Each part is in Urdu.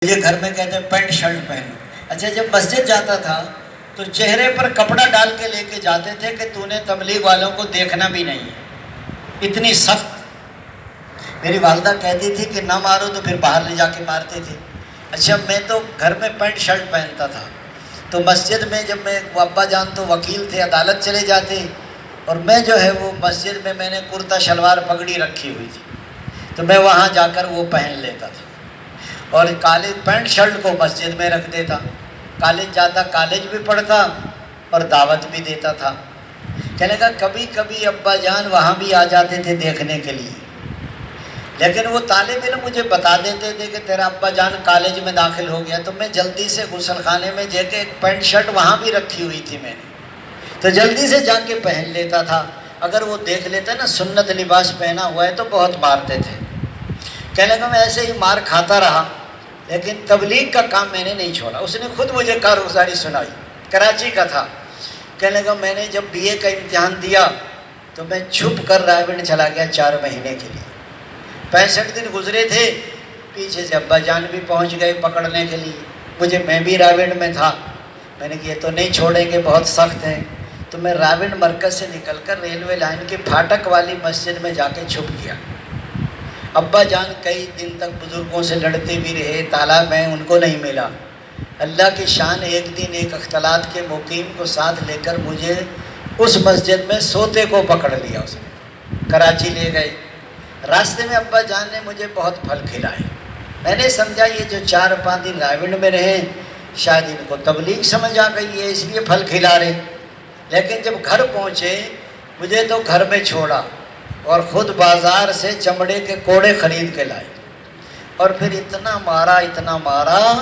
مجھے گھر میں کہتے ہیں پینٹ شرٹ پہنو۔ اچھا جب مسجد جاتا تھا تو چہرے پر کپڑا ڈال کے لے کے جاتے تھے کہ تو نے تبلیغ والوں کو دیکھنا بھی نہیں ہے، اتنی سخت۔ میری والدہ کہتی تھی کہ نہ مارو تو پھر باہر لے جا کے مارتے تھے۔ اچھا میں تو گھر میں پینٹ شرٹ پہنتا تھا، تو مسجد میں جب میں ابا جان تو وکیل تھے، عدالت چلے جاتے، اور میں جو ہے وہ مسجد میں نے کرتا شلوار پگڑی رکھی ہوئی تھی، تو میں وہاں جا کر وہ پہن لیتا تھا، اور کالج پینٹ شرٹ کو مسجد میں رکھ دیتا، کالج جاتا، کالج بھی پڑھتا اور دعوت بھی دیتا تھا۔ کہنے کا کبھی کبھی ابا جان وہاں بھی آ جاتے تھے دیکھنے کے لیے، لیکن وہ طالب علم مجھے بتا دیتے تھے کہ تیرا ابا جان کالج میں داخل ہو گیا، تو میں جلدی سے غسل خانے میں جا کے ایک پینٹ شرٹ وہاں بھی رکھی ہوئی تھی میں نے، تو جلدی سے جا کے پہن لیتا تھا۔ اگر وہ دیکھ لیتے نا سنت لباس پہنا ہوا ہے تو بہت مارتے تھے۔ کہنے لگا میں ایسے ہی مار کھاتا رہا، لیکن تبلیغ کا کام میں نے نہیں چھوڑا۔ اس نے خود مجھے کارگزاری سنائی، کراچی کا تھا۔ کہنے لگا میں نے جب بی اے کا امتحان دیا تو میں چھپ کر رائے چلا گیا 4 مہینے کے لیے۔ 65 دن گزرے تھے، پیچھے سے ابا جان بھی پہنچ گئے پکڑنے کے لیے، میں بھی راوڑ میں تھا۔ میں نے کہا یہ تو نہیں چھوڑیں گے، بہت سخت ہیں، تو میں راوڑ مرکز سے نکل کر ریلوے لائن کے پھاٹک والی مسجد میں جا کے چھپ گیا۔ ابا جان کئی دن تک بزرگوں سے لڑتے بھی رہے، تالا میں ان کو نہیں ملا۔ اللہ کی شان، ایک دن ایک اختلاط کے مقیم کو ساتھ لے کر مجھے اس مسجد میں سوتے کو پکڑ لیا، اس نے کراچی لے گئے۔ راستے میں ابا جان نے مجھے بہت پھل کھلائے۔ میں نے سمجھا یہ جو 4-5 دن راوڑ میں رہے شاید ان کو تبلیغ سمجھ آ گئی ہے، اس لیے پھل کھلا رہے۔ لیکن جب گھر پہنچے مجھے تو گھر میں چھوڑا اور خود بازار سے چمڑے کے کوڑے خرید کے لائے، اور پھر اتنا مارا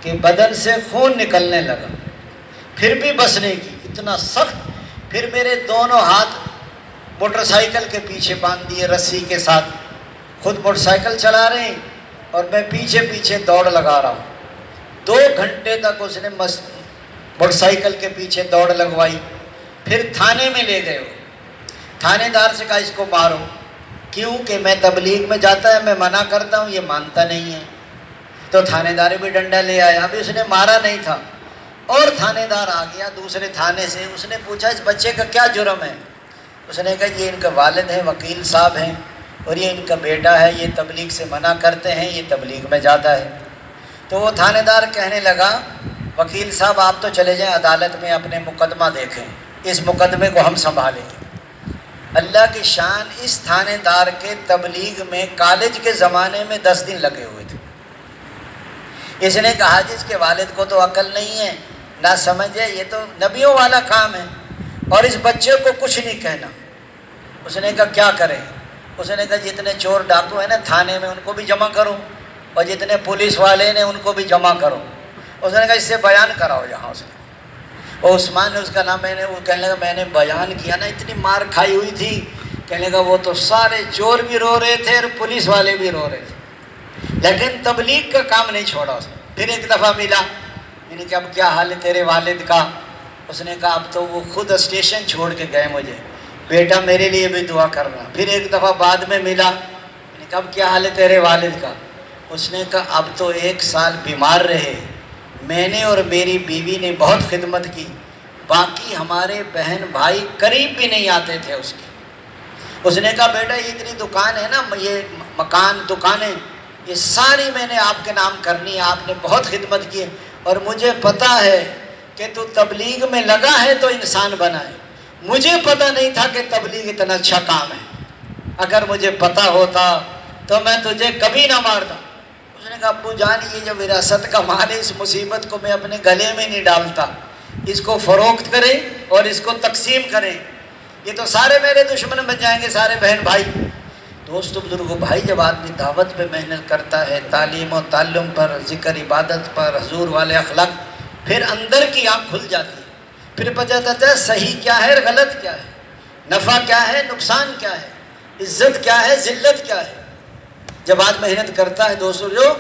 کہ بدن سے خون نکلنے لگا، پھر بھی بس نہیں کی، اتنا سخت۔ پھر میرے دونوں ہاتھ موٹر سائیکل کے پیچھے باندھ دیے رسی کے ساتھ، خود موٹر سائیکل چلا رہے ہیں اور میں پیچھے پیچھے دوڑ لگا رہا ہوں۔ 2 گھنٹے تک اس نے موٹر سائیکل کے پیچھے دوڑ لگوائی۔ پھر تھانے میں لے گئے، تھانے دار سے کہا اس کو مارو، کیوں کہ میں تبلیغ میں جاتا ہے، میں منع کرتا ہوں، یہ مانتا نہیں ہے۔ تو تھانے دار بھی ڈنڈا لے آیا، ابھی اس نے مارا نہیں تھا، اور تھانے دار آ گیا دوسرے تھانے سے۔ اس نے پوچھا اس بچے کا کیا جرم ہے؟ اس نے کہا یہ ان کا والد ہیں، وکیل صاحب ہیں، اور یہ ان کا بیٹا ہے، یہ تبلیغ سے منع کرتے ہیں، یہ تبلیغ میں جاتا ہے۔ تو وہ تھانے دار کہنے لگا وکیل صاحب آپ تو چلے جائیں عدالت میں، اپنے مقدمہ دیکھیں، اس مقدمے کو ہم سنبھالیں گے۔ اللہ کی شان، اس تھانے دار کے تبلیغ میں کالج کے زمانے میں 10 دن لگے ہوئے تھے۔ اس نے کہا جس کے والد کو تو عقل نہیں ہے، نہ سمجھ ہے، یہ تو نبیوں والا کام ہے، اور اس بچے کو کچھ نہیں کہنا۔ اس نے کہا کیا کریں؟ اس نے کہا جتنے چور ڈاکو ہیں نا تھانے میں ان کو بھی جمع کرو، اور جتنے پولیس والے ہیں ان کو بھی جمع کرو۔ اس نے کہا اس سے بیان کراؤ یہاں۔ اس نے وہ عثمان نے اس کا نام، وہ کہنے لگا میں نے بیان کیا نا، اتنی مار کھائی ہوئی تھی، کہنے لگا وہ تو سارے چور بھی رو رہے تھے اور پولیس والے بھی رو رہے تھے، لیکن تبلیغ کا کام نہیں چھوڑا اس نے۔ پھر ایک دفعہ ملا، میں نے کہا اب کیا حال ہے تیرے والد کا؟ اس نے کہا اب تو وہ خود اسٹیشن چھوڑ کے گئے مجھے، بیٹا میرے لیے بھی دعا کرنا۔ پھر ایک دفعہ بعد میں ملا، میں نے کہا اب کیا حال ہے تیرے والد کا؟ اس نے کہا اب تو 1 سال بیمار رہے، میں نے اور میری بیوی نے بہت خدمت کی، باقی ہمارے بہن بھائی قریب بھی نہیں آتے تھے اس کی۔ اس نے کہا بیٹا یہ اتنی دکان ہے نا، یہ مکان دکانیں یہ ساری میں نے آپ کے نام کرنی ہے، آپ نے بہت خدمت کی ہے، اور مجھے پتہ ہے کہ تو تبلیغ میں لگا ہے تو انسان بنا ہے، مجھے پتہ نہیں تھا کہ تبلیغ اتنا اچھا کام ہے، اگر مجھے پتہ ہوتا تو میں تجھے کبھی نہ مارتا۔ اس نے کہا ابو جان یہ جو وراثت کا مال ہے، اس مصیبت کو میں اپنے گلے میں نہیں ڈالتا، اس کو فروخت کریں اور اس کو تقسیم کریں، یہ تو سارے میرے دشمن بن جائیں گے، سارے بہن بھائی۔ دوستو بزرگوں بھائی، جب آدمی دعوت پہ محنت کرتا ہے، تعلیم و تعلم پر، ذکر عبادت پر، حضور والے اخلاق، پھر اندر کی آنکھ کھل جاتی ہے، پھر پتہ چلتا ہے صحیح کیا ہے اور غلط کیا ہے، نفع کیا ہے، نقصان کیا ہے، عزت کیا ہے، ذلت کیا ہے۔ جب آدمی محنت کرتا ہے دوستو، جو